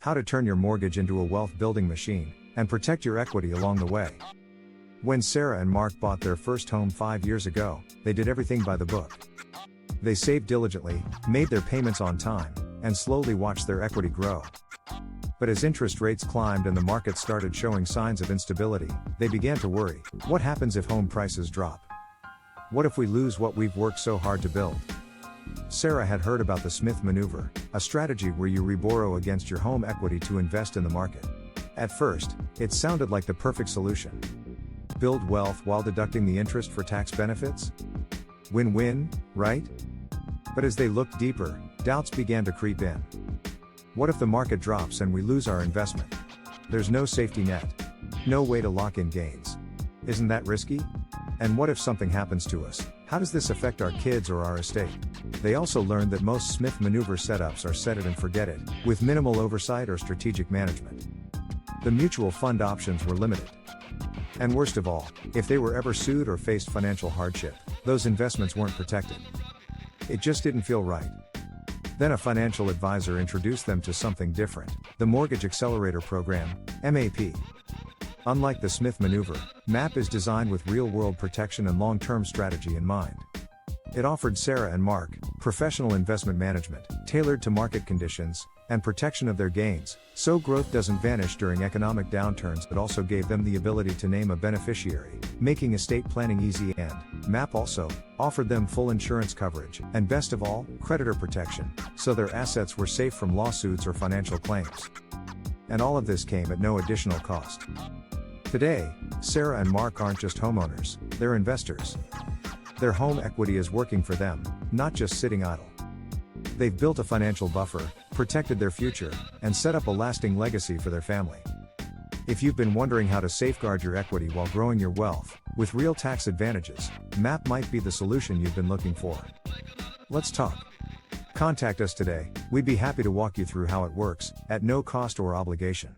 How to turn your mortgage into a wealth building machine, and protect your equity along the way. When Sarah and Mark bought their first home 5 years ago, they did everything by the book. They saved diligently, made their payments on time, and slowly watched their equity grow. But as interest rates climbed and the market started showing signs of instability, they began to worry. What happens if home prices drop? What if we lose what we've worked so hard to build? Sarah had heard about the Smith maneuver, a strategy where you reborrow against your home equity to invest in the market. At first, it sounded like the perfect solution. Build wealth while deducting the interest for tax benefits? Win-win, right? But as they looked deeper, doubts began to creep in. What if the market drops and we lose our investment? There's no safety net. No way to lock in gains. Isn't that risky? And what if something happens to us? How does this affect our kids or our estate? They also learned that most Smith maneuver setups are set it and forget it, with minimal oversight or strategic management. The mutual fund options were limited. And worst of all, if they were ever sued or faced financial hardship, those investments weren't protected. It just didn't feel right. Then a financial advisor introduced them to something different, the Mortgage Accelerator Program, MAP. Unlike the Smith maneuver, MAP is designed with real-world protection and long-term strategy in mind. It offered Sarah and Mark professional investment management, tailored to market conditions, and protection of their gains, so growth doesn't vanish during economic downturns. It also gave them the ability to name a beneficiary, making estate planning easy, and MAP also offered them full insurance coverage, and best of all, creditor protection, so their assets were safe from lawsuits or financial claims. And all of this came at no additional cost. Today, Sarah and Mark aren't just homeowners, they're investors. Their home equity is working for them, not just sitting idle. They've built a financial buffer, protected their future, and set up a lasting legacy for their family. If you've been wondering how to safeguard your equity while growing your wealth, with real tax advantages, MAP might be the solution you've been looking for. Let's talk. Contact us today, we'd be happy to walk you through how it works, at no cost or obligation.